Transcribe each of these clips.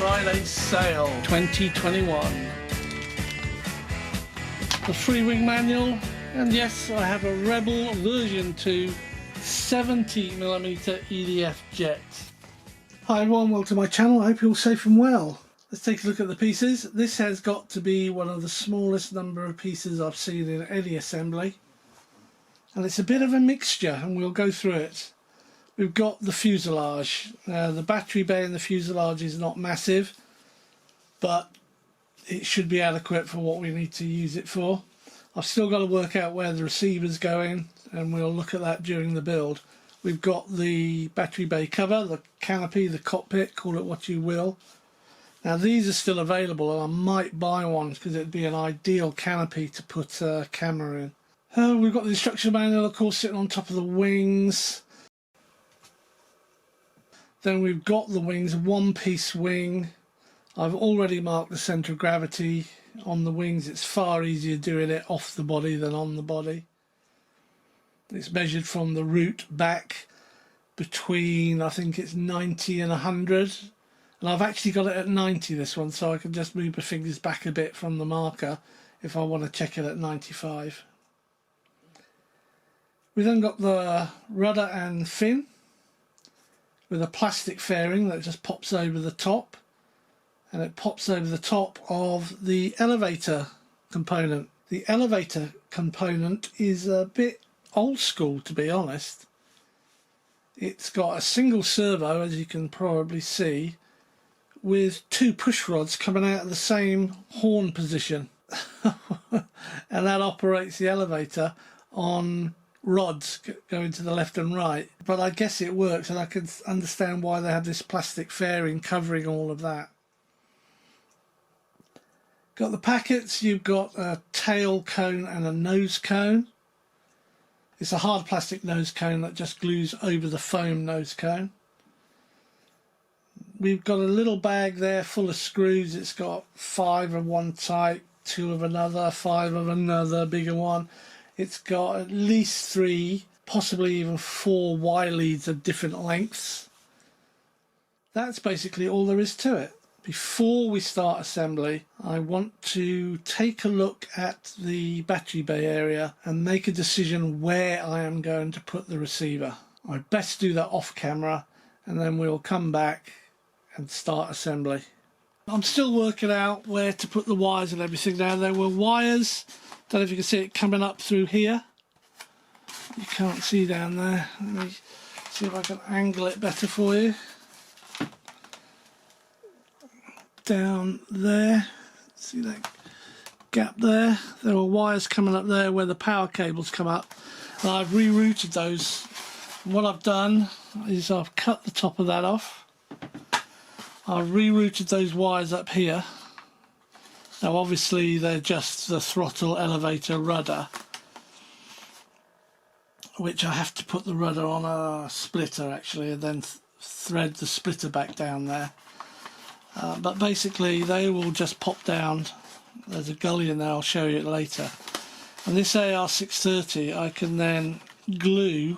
Friday sale 2021. The Freewing manual, and yes, I have a Rebel version 2 70mm EDF jet. Hi everyone, welcome to my channel. I hope you're all safe and well. Let's take a look at the pieces. This has got to be one of the smallest number of pieces I've seen in any assembly. And it's a bit of a mixture, and we'll go through it. We've got the fuselage. The battery bay in the fuselage is not massive, but it should be adequate for what we need to use it for. I've still got to work out where the receiver's going, and we'll look at that during the build. We've got the battery bay cover, the canopy, the cockpit, call it what you will. Now these are still available, and I might buy one because it'd be an ideal canopy to put a camera in. We've got the instruction manual, of course, sitting on top of the wings. Then we've got the wings, one-piece wing. I've already marked the centre of gravity on the wings. It's far easier doing it off the body than on the body. It's measured from the root back between, I think it's 90 and 100. And I've actually got it at 90, this one, so I can just move my fingers back a bit from the marker if I want to check it at 95. We then got the rudder and fin with a plastic fairing that just pops over the top, and it pops over the top of the elevator component. The elevator component is a bit old school, to be honest. It's got a single servo, as you can probably see, with two push rods coming out of the same horn position. And that operates the elevator on rods going to the left and right. But I guess it works, and I can understand why they have this plastic fairing covering all of that. Got the packets. You've got a tail cone and a nose cone. It's a hard plastic nose cone that just glues over the foam nose cone. We've got a little bag there full of screws. It's got 5 of one type, 2 of another, 5 of another, bigger one. It's got at least 3, possibly even 4 Y leads of different lengths. That's basically all there is to it. Before we start assembly, I want to take a look at the battery bay area and make a decision where I am going to put the receiver. I'd best do that off camera, and then we'll come back and start assembly. I'm still working out where to put the wires and everything. Now, there were wires, don't know if you can see it coming up through here. You can't see down there. Let me see if I can angle it better for you. Down there, see that gap there? There are wires coming up there where the power cables come up, and I've rerouted those. And what I've done is I've cut the top of that off. I've rerouted those wires up here. Now obviously they're just the throttle, elevator, rudder, which I have to put the rudder on a splitter actually, and then thread the splitter back down there. But basically they will just pop down. There's a gully in there, I'll show you it later. And this AR630 I can then glue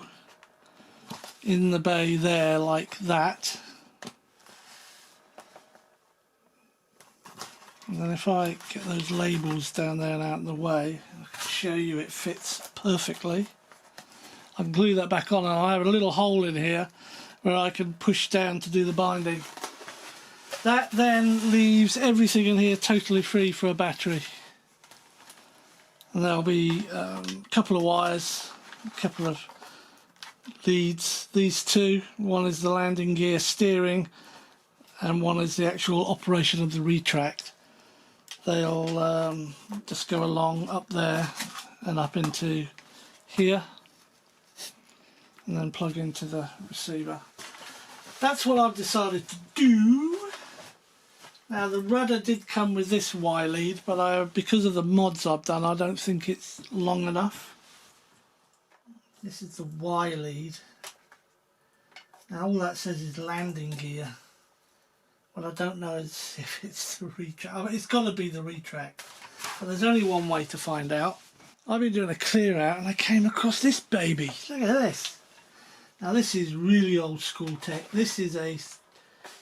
in the bay there like that. And then if I get those labels down there and out of the way, I can show you it fits perfectly. I can glue that back on, and I have a little hole in here where I can push down to do the binding. That then leaves everything in here totally free for a battery. And there'll be a couple of wires, a couple of leads, these two. One is the landing gear steering, and one is the actual operation of the retract. They'll just go along up there and up into here, and then plug into the receiver. That's what I've decided to do. Now the rudder did come with this Y lead, but because of the mods I've done, I don't think it's long enough. This is the Y lead. Now all that says is landing gear. What I don't know is if it's the retract. I mean, it's got to be the retract, but there's only one way to find out. I've been doing a clear out and I came across this baby. Look at this. Now this is really old school tech. This is a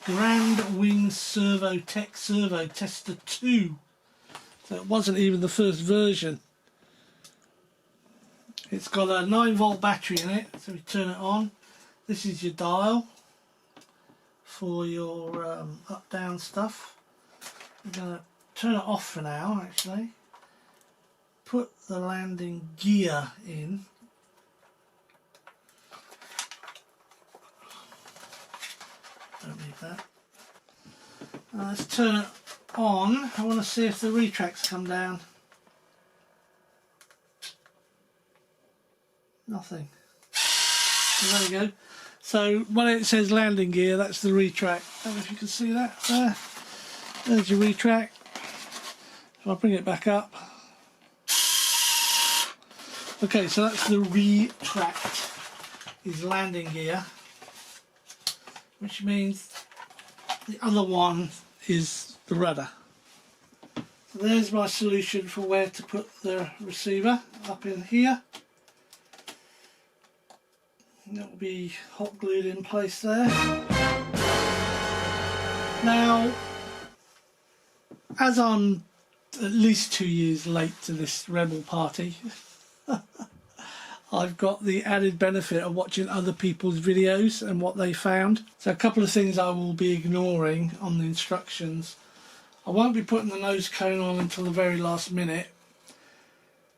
Grand Wing Servo Tech Servo Tester 2. So it wasn't even the first version. It's got a 9-volt battery in it, so we turn it on. This is your dial for your up-down stuff. We're going to turn it off for now, actually. Put the landing gear in. Don't need that. Let's turn it on. I want to see if the retracts come down. Nothing. So there we go. So when it says landing gear, that's the retract. I don't know if you can see that there. There's your retract. So I'll bring it back up. Okay, so that's the retract, is landing gear, which means the other one is the rudder. So there's my solution for where to put the receiver, up in here. That will be hot glued in place there. Now, as I'm at least 2 years late to this rebel party, I've got the added benefit of watching other people's videos and what they found. So a couple of things I will be ignoring on the instructions. I won't be putting the nose cone on until the very last minute.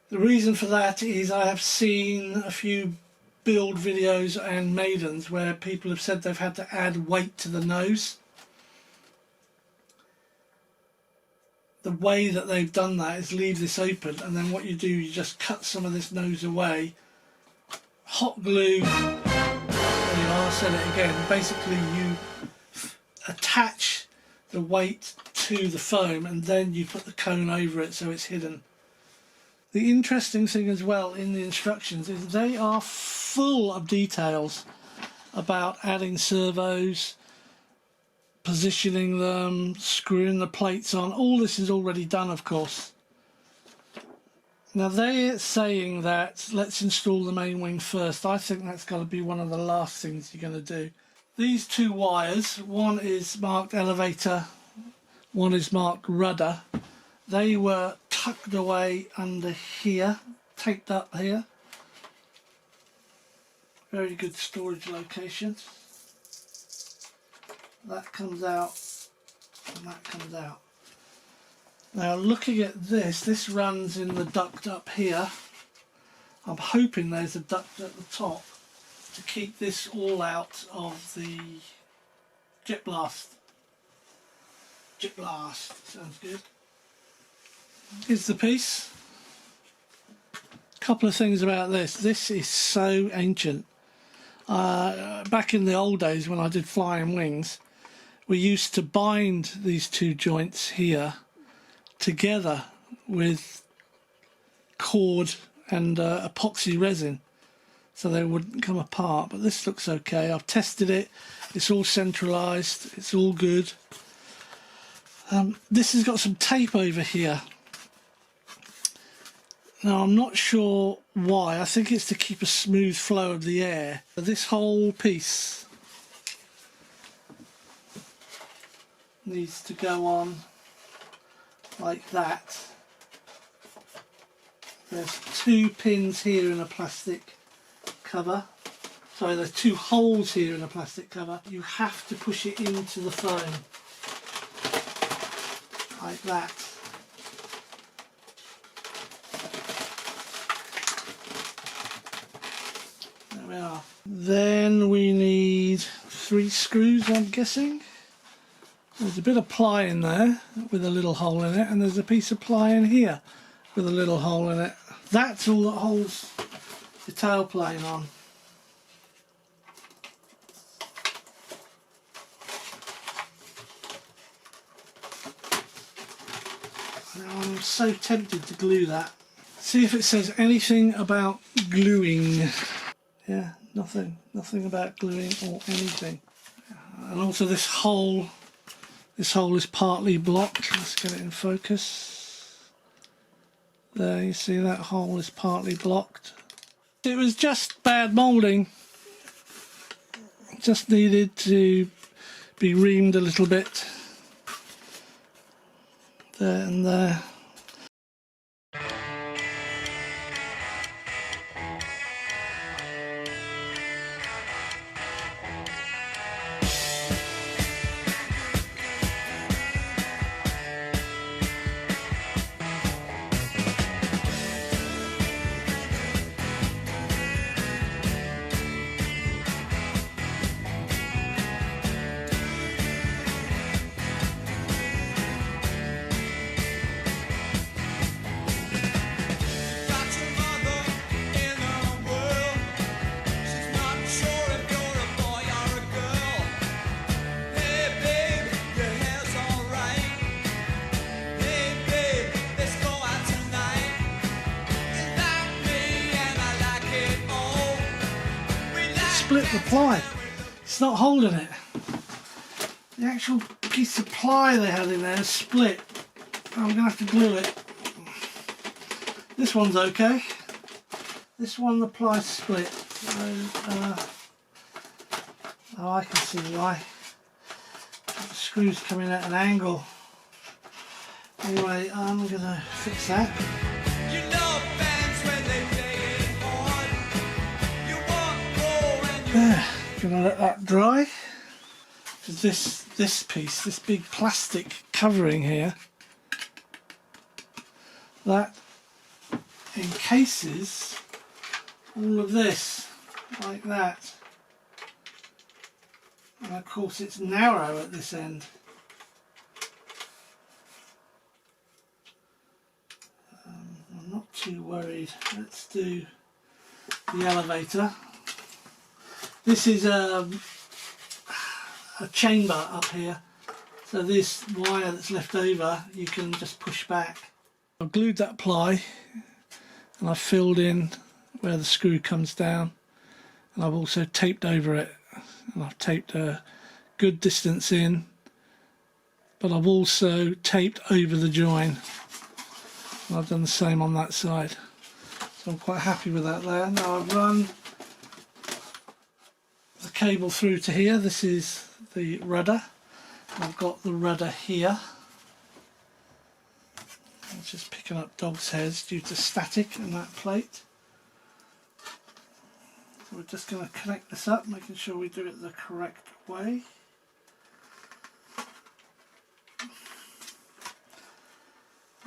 The reason for that is I have seen a few build videos and maidens where people have said they've had to add weight to the nose. The way that they've done that is leave this open, and then what you do, you just cut some of this nose away, hot glue, there you are, said it again, basically you attach the weight to the foam and then you put the cone over it so it's hidden. The interesting thing as well in the instructions is they are full of details about adding servos, positioning them, screwing the plates on. All this is already done, of course. Now they're saying that let's install the main wing first. I think that's got to be one of the last things you're going to do. These two wires, one is marked elevator, one is marked rudder. They were tucked away under here, taped up here. Very good storage location. That comes out and that comes out. Now looking at this, this runs in the duct up here. I'm hoping there's a duct at the top to keep this all out of the jet blast. Jet blast, sounds good. Here's the piece. Couple of things about this. This is so ancient. Back in the old days when I did flying wings, we used to bind these two joints here together with cord and epoxy resin so they wouldn't come apart, but this looks okay. I've tested it, it's all centralized, it's all good. This has got some tape over here. Now I'm not sure why. I think it's to keep a smooth flow of the air. This whole piece needs to go on like that. There's two pins here in a plastic cover. Sorry, there's two holes here in a plastic cover. You have to push it into the foam like that. There we are. Then we need 3 screws, I'm guessing. There's a bit of ply in there with a little hole in it, and there's a piece of ply in here with a little hole in it. That's all that holds the tailplane on. Now I'm so tempted to glue that. See if it says anything about gluing. Yeah, nothing about gluing or anything. And also this hole is partly blocked. Let's get it in focus. There, you see that hole is partly blocked. It was just bad moulding. Just needed to be reamed a little bit there and there. Split the ply, it's not holding it. The actual piece of ply they had in there is split. I'm going to have to glue it. This one's okay. This one, the ply's split. So, oh, I can see why. The screw's coming at an angle. Anyway, I'm going to fix that. There, gonna let that dry. Because this piece, this big plastic covering here, that encases all of this like that. And of course it's narrow at this end. I'm not too worried. Let's do the elevator. This is a chamber up here, so this wire that's left over you can just push back. I've glued that ply and I've filled in where the screw comes down, and I've also taped over it, and I've taped a good distance in, but I've also taped over the join, and I've done the same on that side, so I'm quite happy with that there. Now I've run the cable through to here. This is the rudder. I've got the rudder here. It's just picking up dog's hairs due to static in that plate. So we're just going to connect this up, making sure we do it the correct way.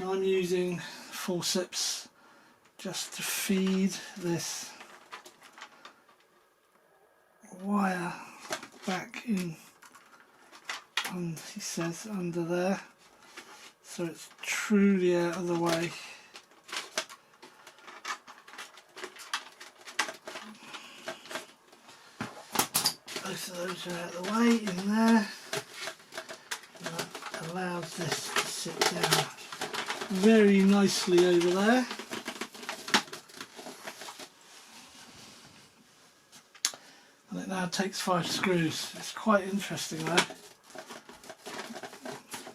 Now I'm using forceps just to feed this wire back in, and he says under there, so it's truly out of the way. Both of those are out of the way in there, and that allows this to sit down very nicely over there. And it now takes 5 screws. It's quite interesting though.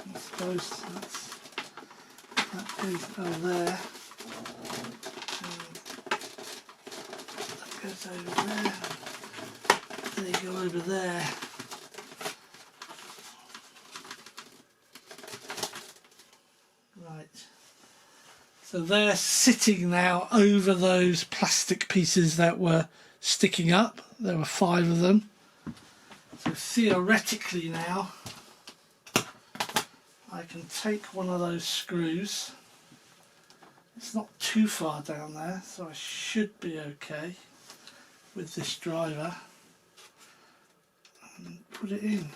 I suppose that goes over there. And that goes over there. They go over there. Right. So they're sitting now over those plastic pieces that were sticking up. There were 5 of them. So theoretically now I can take one of those screws. It's not too far down there, so I should be okay with this driver, and put it in.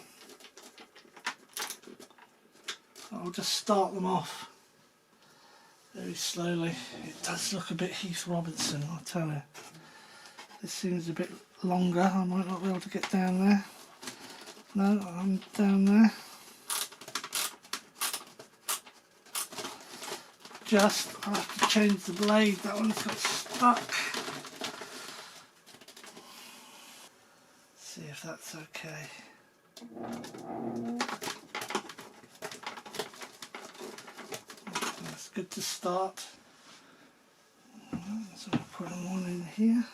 I'll just start them off very slowly. It does look a bit Heath Robinson, I'll tell you. This seems a bit longer. I might not be able to get down there. No, I'm down there. I'll have to change the blade. That one's got stuck. See if that's okay. That's good to start. So I'll put one in here.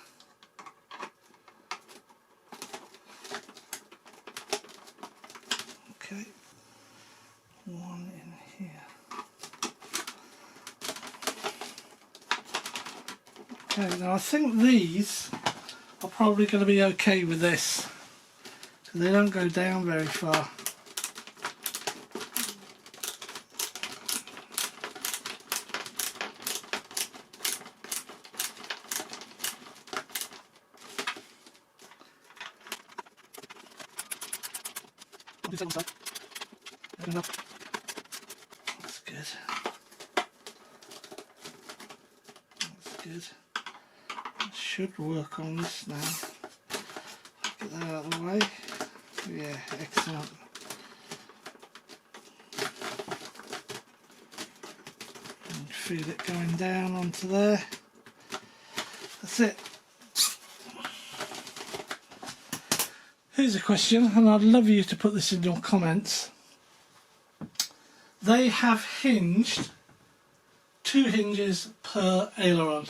Okay, one in here. Okay, now I think these are probably going to be okay with this, because they don't go down very far. That's good. That's good. That should work on this now. Get that out of the way. Yeah, excellent. And feel it going down onto there. That's it. Here's a question, and I'd love you to put this in your comments. They have hinged 2 hinges per aileron.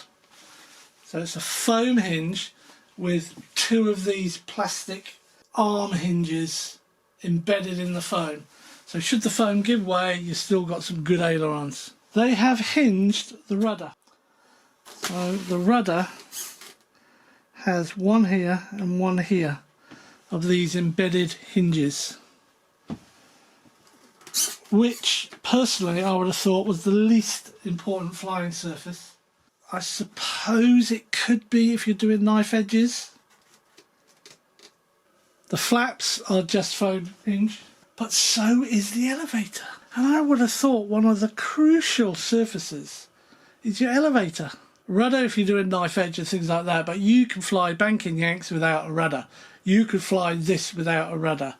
So it's a foam hinge with 2 of these plastic arm hinges embedded in the foam. So should the foam give way, you've still got some good ailerons. They have hinged the rudder. So the rudder has one here and one here of these embedded hinges, which personally I would have thought was the least important flying surface. I suppose it could be if you're doing knife edges. The flaps are just foam hinge, but so is the elevator. And I would have thought one of the crucial surfaces is your elevator. Rudder if you're doing knife edge and things like that, but you can fly banking yanks without a rudder. You could fly this without a rudder.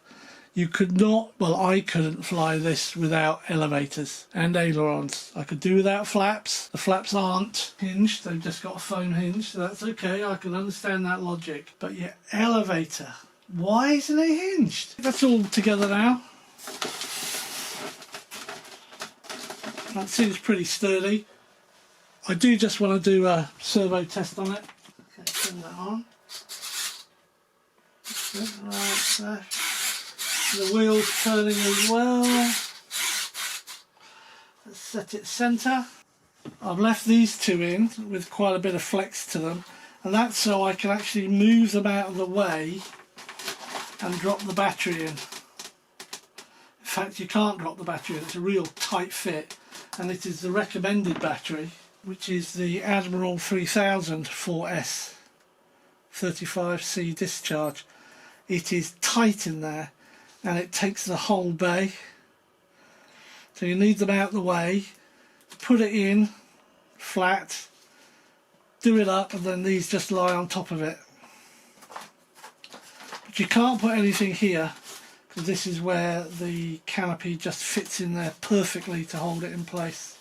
You could not, well, I couldn't fly this without elevators and ailerons. I could do without flaps. The flaps aren't hinged, they've just got a foam hinge, so that's okay, I can understand that logic. But your elevator, why isn't it hinged? That's all together now. That seems pretty sturdy. I do just want to do a servo test on it. Okay, turn that on. Right there. The wheel's turning as well. Let's set it centre. I've left these 2 in with quite a bit of flex to them, and that's so I can actually move them out of the way and drop the battery in. In fact, you can't drop the battery in, it's a real tight fit, and it is the recommended battery, which is the Admiral 3000 4S 35C discharge. It is tight in there and it takes the whole bay, so you need them out of the way, put it in flat, do it up, and then these just lie on top of it. But you can't put anything here because this is where the canopy just fits in there perfectly to hold it in place.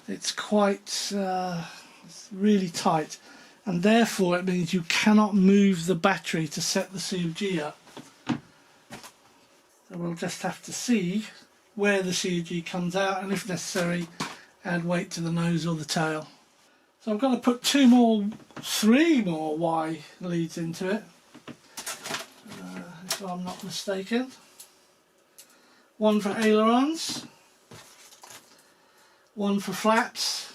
It's quite it's really tight, and therefore it means you cannot move the battery to set the COG up. So we'll just have to see where the COG comes out, and if necessary add weight to the nose or the tail. So I'm going to put 3 more Y leads into it, if I'm not mistaken. One for ailerons, one for flaps,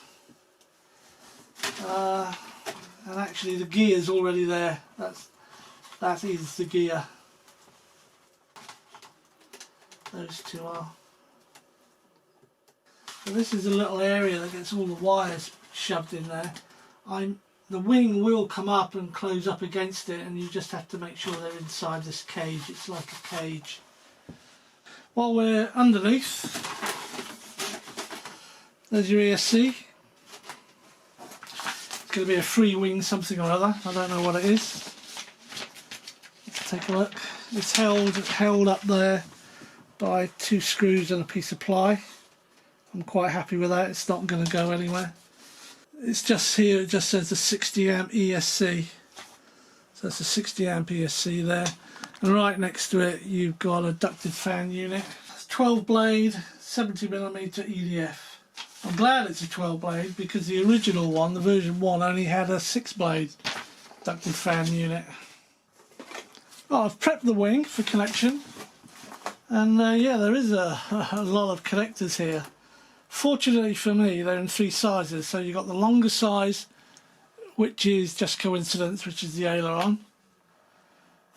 and actually the gear's already there. That is the gear. Those 2 are. So this is a little area that gets all the wires shoved in there. The wing will come up and close up against it, and you just have to make sure they're inside this cage. It's like a cage. While we're underneath, there's your ESC. It's going to be a Freewing something or other. I don't know what it is. Let's take a look. It's held up there by 2 screws and a piece of ply. I'm quite happy with that. It's not going to go anywhere. It's just here, it just says the 60 amp ESC. So that's a 60 amp ESC there. And right next to it you've got a ducted fan unit. It's 12 blade, 70mm EDF. I'm glad it's a 12 blade because the original one, the version 1, only had a 6 blade ducted fan unit. Well, I've prepped the wing for connection. And yeah, there is a lot of connectors here. Fortunately for me, they're in 3 sizes. So you've got the longer size, which is just coincidence, which is the aileron.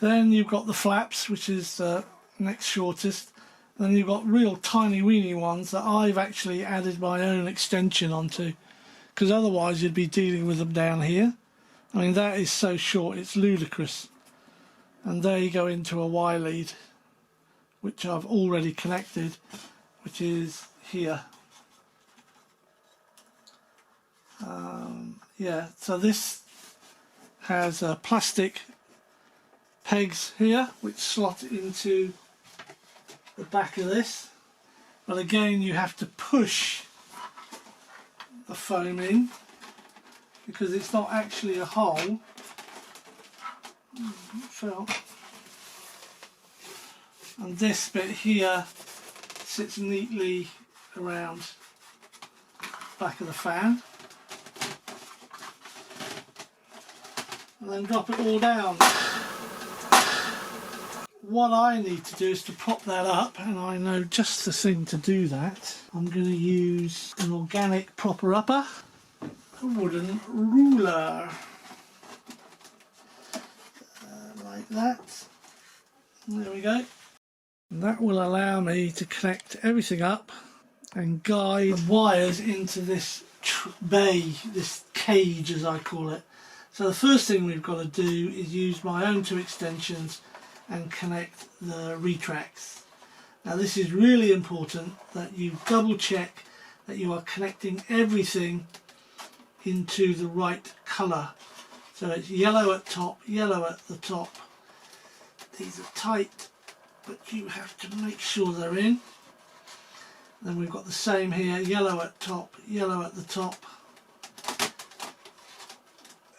Then you've got the flaps, which is the next shortest. And then you've got real tiny weeny ones that I've actually added my own extension onto, because otherwise you'd be dealing with them down here. I mean, that is so short, it's ludicrous. And there you go into a Y lead, which I've already connected, which is here. Yeah, so this has plastic pegs here which slot into the back of this, but again you have to push the foam in because it's not actually a hole. And this bit here sits neatly around the back of the fan. And then drop it all down. What I need to do is to prop that up, and I know just the thing to do that. I'm going to use an organic propper upper, a wooden ruler, like that. There we go. And that will allow me to connect everything up and guide the wires into this bay, this cage as I call it. So the first thing we've got to do is use my own 2 extensions and connect the retracts. Now this is really important that you double check that you are connecting everything into the right colour. So it's yellow at top, yellow at the top. These are tight, but you have to make sure they're in. Then we've got the same here, yellow at top, yellow at the top.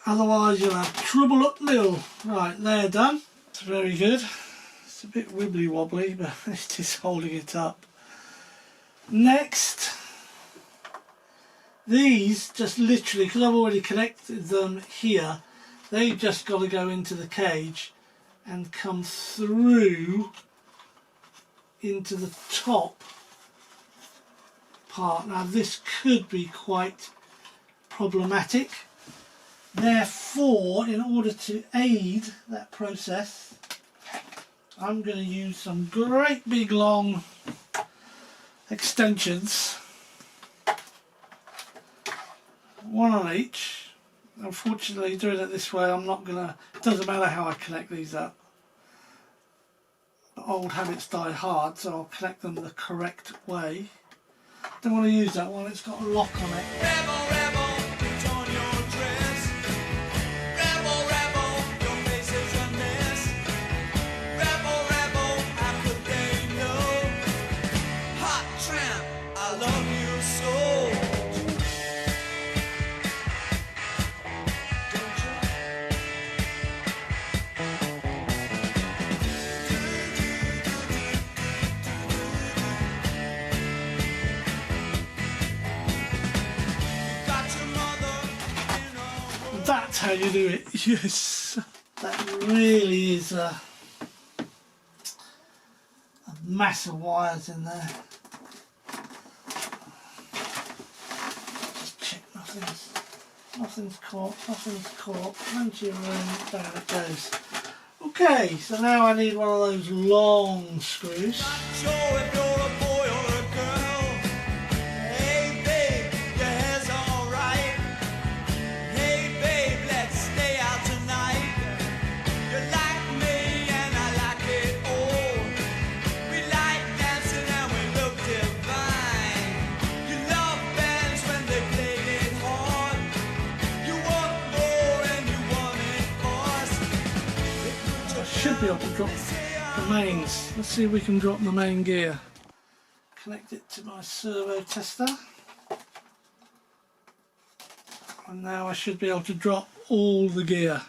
Otherwise you'll have trouble up mill. Right, they're done. It's very good. It's a bit wibbly wobbly, but it's just holding it up. Next, these just literally, because I've already connected them here, they've just got to go into the cage and come through into the top part. Now this could be quite problematic. Therefore, in order to aid that process, I'm going to use some great big long extensions, one on each. Unfortunately, doing it this way, I'm not going to, it doesn't matter how I connect these up. Old habits die hard, so I'll connect them the correct way. Don't want to use that one, it's got a lock on it. Rebel, rebel, put on your dress. Rebel, rebel, your face is a mess. Rebel, rebel, how could they know? Hot tramp, I love you so. That's how you do it. Yes, that really is a mass of wires in there. Just check nothing's caught, plenty of room, down it goes. Okay, so now I need one of those long screws. Not sure if you're a boy or a girl. Hey babe, your hair's alright. Hey babe, let's stay out tonight. You like me and I like it all. We like dancing and we look divine. You love bands when they play it hard. You want more and you want it fast. I should be able to drop the mains. Let's see if we can drop the main gear. Connect it to my servo tester. And now I should be able to drop all the gear.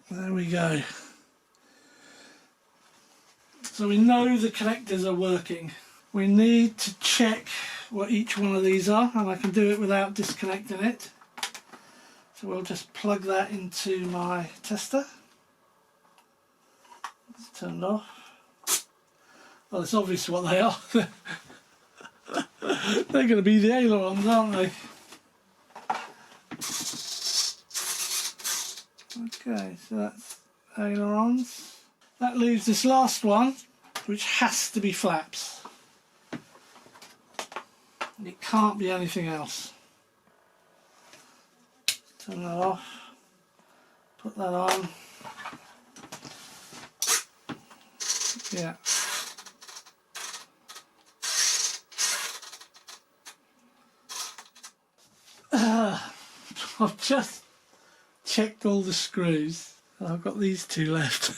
There we go. So we know the connectors are working. We need to check what each one of these are, and I can do it without disconnecting it. So we'll just plug that into my tester. It's turned off. Well, it's obvious what they are. They're going to be the ailerons, aren't they? Okay, so that's ailerons. That leaves this last one, which has to be flaps. It can't be anything else. Turn that off. Put that on. Yeah. I've just checked all the screws and I've got these two left.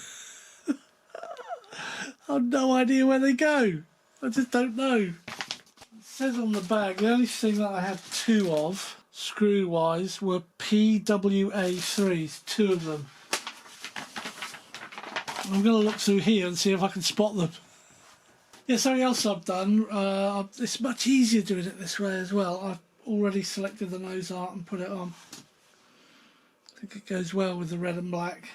I've no idea where they go. I just don't know. It says on the bag the only thing that I had two of, screw wise, were PWA3s, two of them. I'm going to look through here and see if I can spot them. Yeah, something else I've done, it's much easier doing it this way as well. I've already selected the nose art and put it on. I think it goes well with the red and black.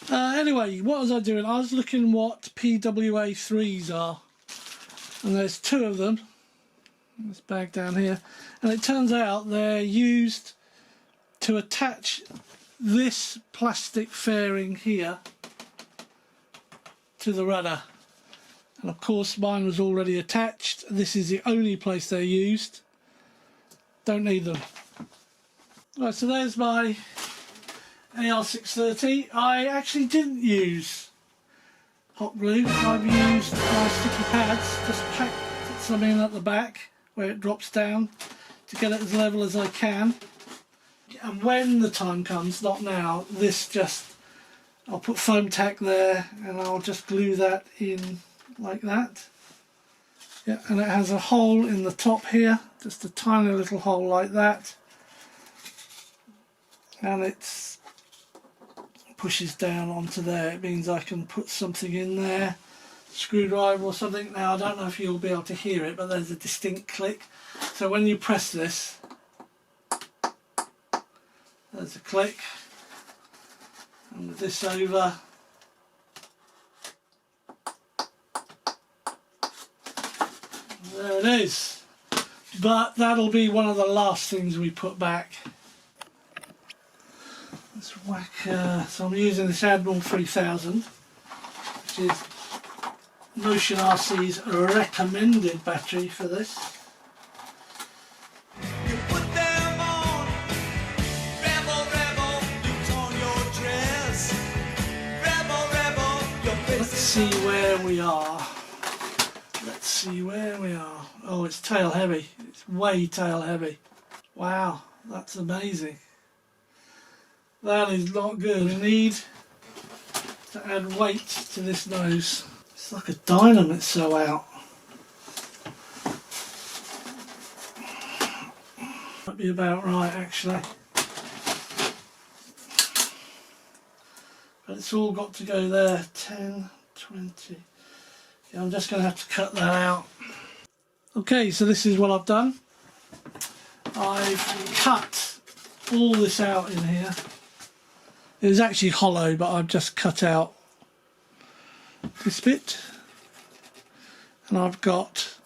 Anyway, what was I doing? I was looking what PWA3s are. And there's two of them. This bag down here. And it turns out they're used to attach this plastic fairing here to the rudder. And of course mine was already attached. This is the only place they're used. Don't need them. Right, so there's my AR630. I actually didn't use hot glue. I've used my sticky pads, just pack some in at the back where it drops down to get it as level as I can. And when the time comes, not now, I'll put foam tack there and I'll just glue that in like that. Yeah, and it has a hole in the top here, just a tiny little hole like that. And it pushes down onto there. It means I can put something in there, screwdriver or something. Now I don't know if you'll be able to hear it, but there's a distinct click. So when you press this, there's a click. And with this over, there it is. But that'll be one of the last things we put back. Let's whack, so I'm using this Admiral 3000, which is Motion RC's recommended battery for this. You put them on, rebel, rebel, you torn your dress. Rebel, rebel, your face. Let's see where we are. Let's see where we are. Oh, it's tail heavy. It's way tail heavy. Wow, that's amazing. That is not good. We need to add weight to this nose. It's like a dynamite so out. Might be about right actually. But it's all got to go there. 10, 20. Yeah, I'm just going to have to cut that out. Okay, so this is what I've done. I've cut all this out in here. It was actually hollow, but I've just cut out this bit. And I've got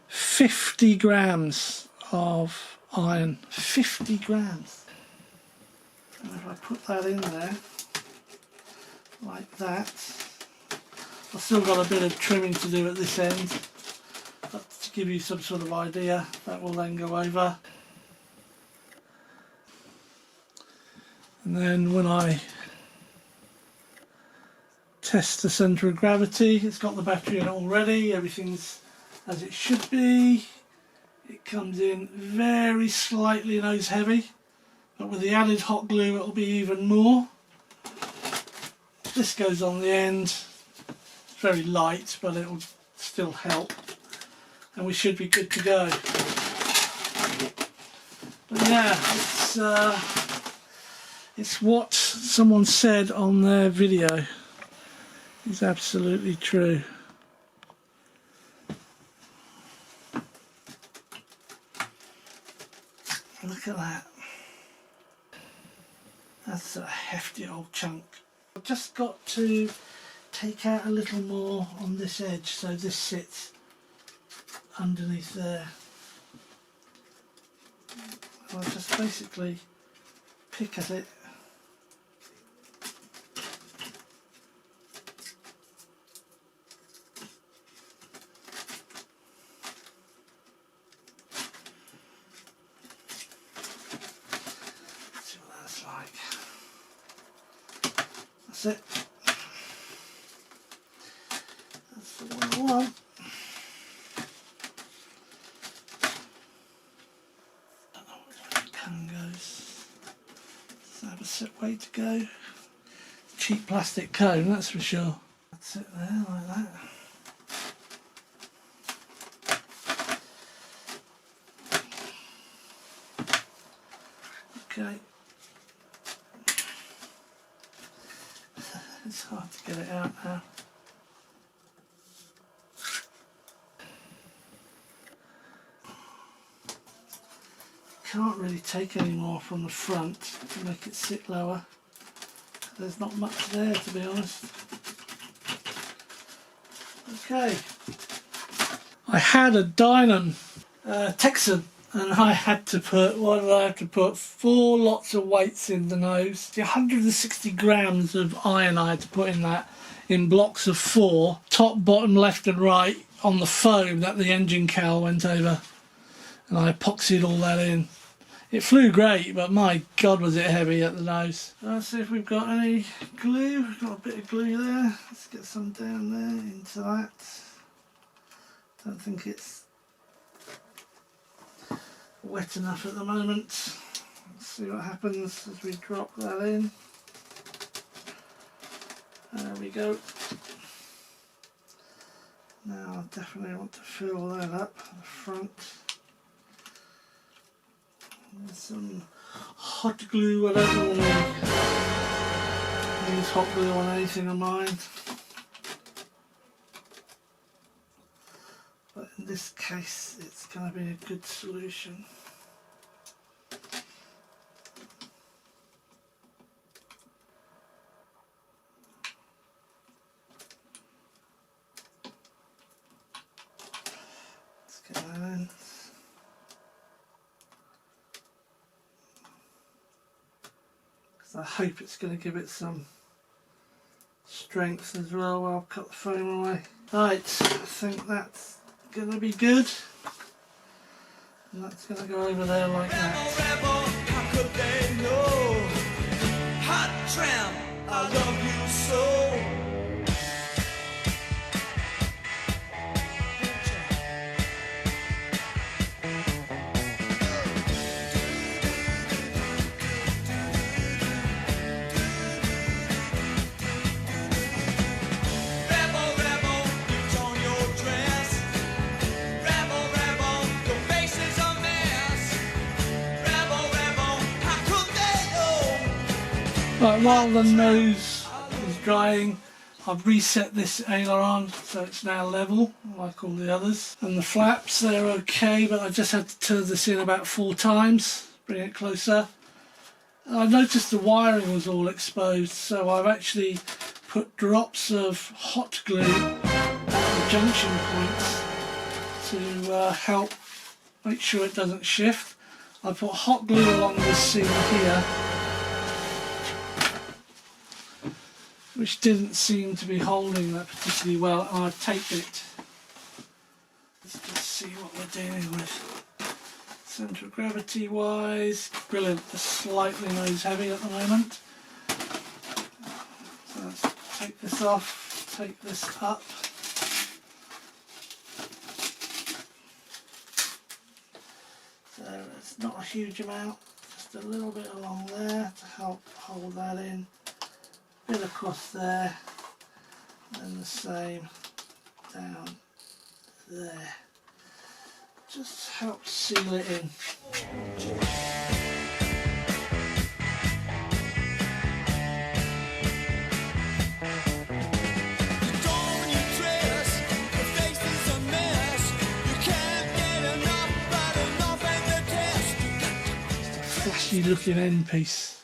50 grams of iron. 50 grams. And if I put that in there, like that, I've still got a bit of trimming to do at this end. But to give you some sort of idea, that will then go over. And then when I test the centre of gravity, it's got the battery in it already, everything's as it should be. It comes in very slightly nose heavy, but with the added hot glue it'll be even more. This goes on the end, it's very light but it will still help, and we should be good to go. But yeah, it's what someone said on their video. It's absolutely true. Look Look at that. That's a hefty old chunk. I've just got to take out a little more on this edge so this sits underneath there. I'll just basically pick at it. See what that's like. That's it. That's the one I want. Set way to go. Cheap plastic cone, that's for sure. That's it there, like that. Okay. It's hard to get it out now. Can't really take any more from the front to make it sit lower. There's not much there, to be honest. Okay. I had a Dynam Texan and I had to put, what did I have to put? 4 lots of weights in the nose. 160 grams of iron I had to put in that in blocks of 4, top, bottom, left and right on the foam that the engine cowl went over. And I epoxied all that in. It flew great, but my God was it heavy at the nose. Let's see if we've got any glue. We've got a bit of glue there. Let's get some down there into that. Don't think it's wet enough at the moment. Let's see what happens as we drop that in. There we go. Now I definitely want to fill that up at the front. Some hot glue, whatever we use hot glue on anything of mine. But in this case it's going to be a good solution. Let's get that in. I hope it's going to give it some strength as well while I've cut the foam away. Right, I think that's going to be good. And that's going to go over there like that. Rebel, how could they know? Hot tramp, I love you so. Right, while the nose is drying, I've reset this aileron so it's now level, like all the others. And the flaps, they're okay, but I just had to turn this in about 4 times, bring it closer. And I noticed the wiring was all exposed, so I've actually put drops of hot glue at the junction points to help make sure it doesn't shift. I put hot glue along this seam here, which didn't seem to be holding that particularly well, and I've taped it. Let's just see what we're dealing with. Centre of gravity wise, brilliant, just slightly nose heavy at the moment. So let's take this off, take this up. So it's not a huge amount, just a little bit along there to help hold that in. Bit across there, and the same down there. Just help seal it in. nasty looking end piece.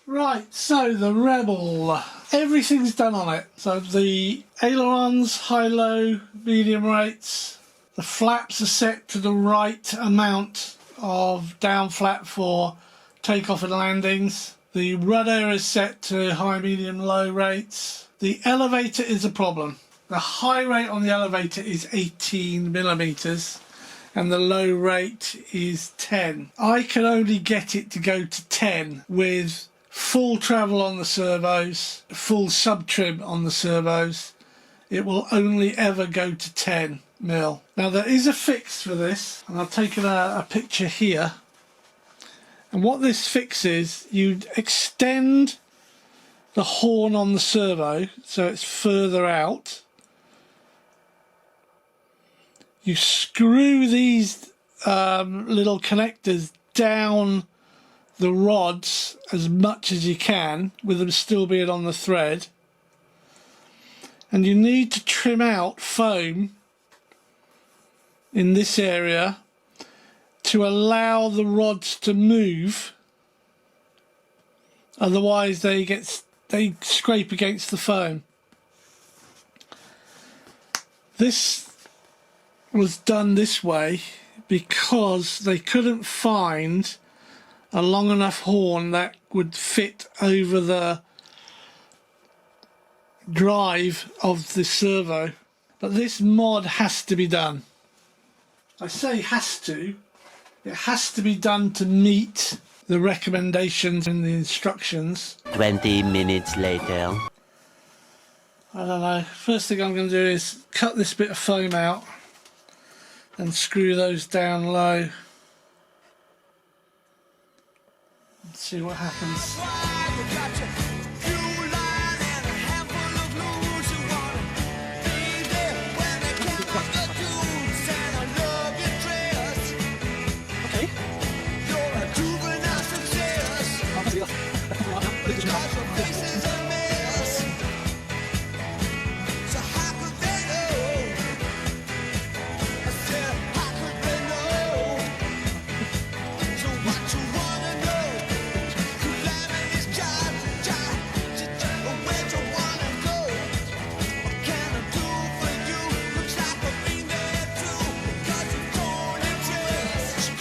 Right, so the Rebel, everything's done on it. So the ailerons, high, low, medium rates. The flaps are set to the right amount of down flap for takeoff and landings. The rudder is set to high, medium, low rates. The elevator is a problem. The high rate on the elevator is 18 millimeters and the low rate is 10. I can only get it to go to 10 with full travel on the servos, full sub trim on the servos. It will only ever go to 10 mil. Now there is a fix for this, and I've taken a picture here. And what this fix is, you extend the horn on the servo so it's further out. You screw these little connectors down the rods as much as you can with them still being on the thread, and you need to trim out foam in this area to allow the rods to move, otherwise they scrape against the foam. This was done this way because they couldn't find a long enough horn that would fit over the drive of the servo. But this mod has to be done. I say has to. It has to be done to meet the recommendations in the instructions. 20 minutes later. I don't know. First thing I'm going to do is cut this bit of foam out and screw those down low. Let's see what happens.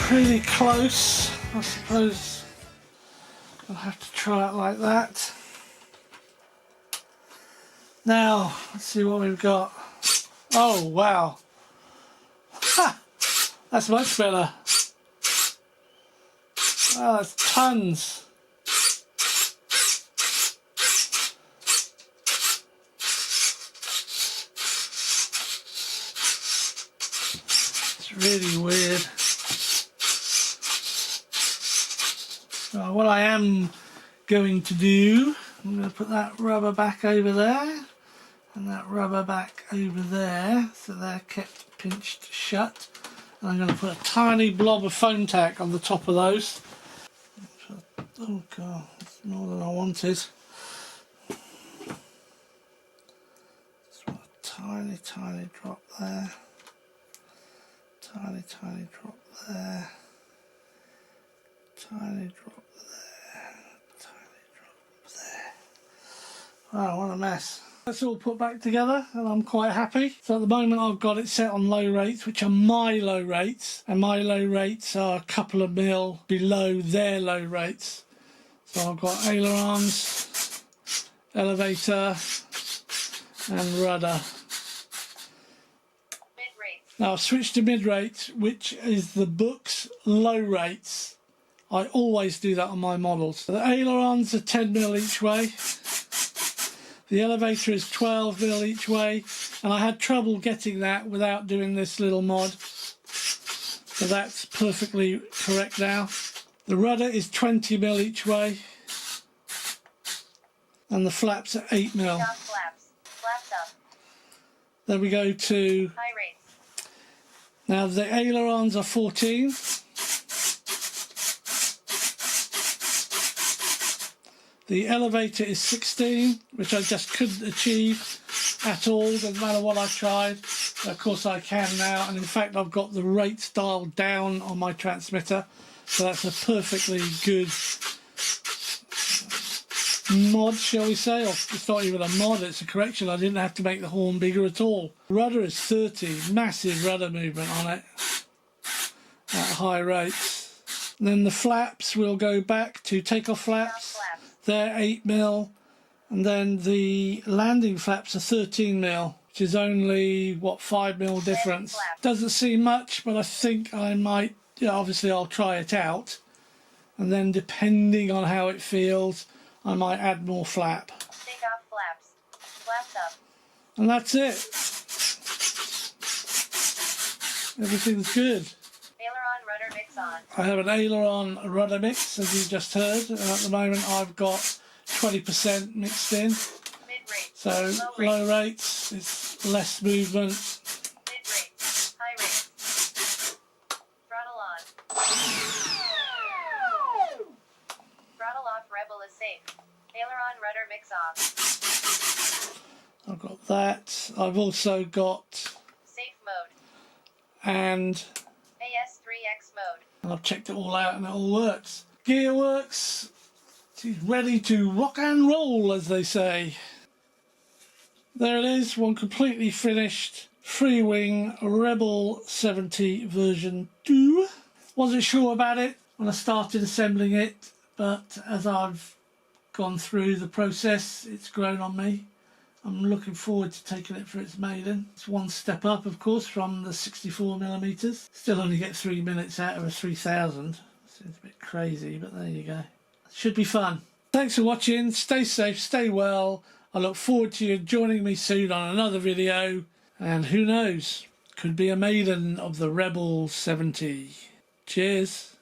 Pretty close. I suppose I'll have to try it like that. Now, let's see what we've got. Oh, wow. Ha! That's much better. Oh, that's tons. It's really weird. So what I am going to do, I'm going to put that rubber back over there and that rubber back over there, so they're kept pinched shut. And I'm going to put a tiny blob of foam tack on the top of those. Oh god, that's more than I wanted. Just want a tiny, tiny drop there. Tiny, tiny drop there. Tiny drop there. Tiny drop there. Wow, what a mess. That's all put back together and I'm quite happy. So at the moment I've got it set on low rates, which are my low rates, and my low rates are a couple of mil below their low rates. So I've got ailerons, elevator and rudder. Now I've switched to mid rates, which is the book's low rates. I always do that on my models. The ailerons are 10 mil each way. The elevator is 12 mil each way, and I had trouble getting that without doing this little mod. So that's perfectly correct now. The rudder is 20 mil each way, and the flaps are 8 mil. Flaps up. Then we go to High rates. now the ailerons are 14. The elevator is 16, which I just couldn't achieve at all, doesn't matter what I tried. Of course I can now, and in fact I've got the rates dialed down on my transmitter, So that's a perfectly good mod, shall we say, or it's not even a mod, it's a correction. I didn't have to make the horn bigger at all. Rudder is 30, massive rudder movement on it at high rates. And then the flaps will go back to takeoff flaps. They're 8mm, and then the landing flaps are 13mm, which is only what, 5mm difference. Doesn't seem much, but I think I might, obviously I'll try it out, and then depending on how it feels, I might add more flap. Take off flaps. Flaps up. And that's it. Everything's good. Aileron rudder mix on. I have an aileron rudder mix, as you just heard, and at the moment I've got 20% mixed in. Mid-rate. So low rates, it's less movement. Mid-rate. High rate. Throttle on. Throttle off. Rebel is safe. Aileron rudder mix off. I've got that. I've also got, Safe mode. and AS3X mode. I've checked it all out and it all works. Gear works. She's ready to rock and roll, as they say. There it is, one completely finished Freewing Rebel 70 version 2. Wasn't sure about it when I started assembling it, but as I've gone through the process, it's grown on me. I'm looking forward to taking it for its maiden. It's one step up, of course, from the 64mm. Still only get 3 minutes out of a 3000. Seems a bit crazy, but there you go. Should be fun. Thanks for watching. Stay safe, stay well. I look forward to you joining me soon on another video. And who knows, could be a maiden of the Rebel 70. Cheers.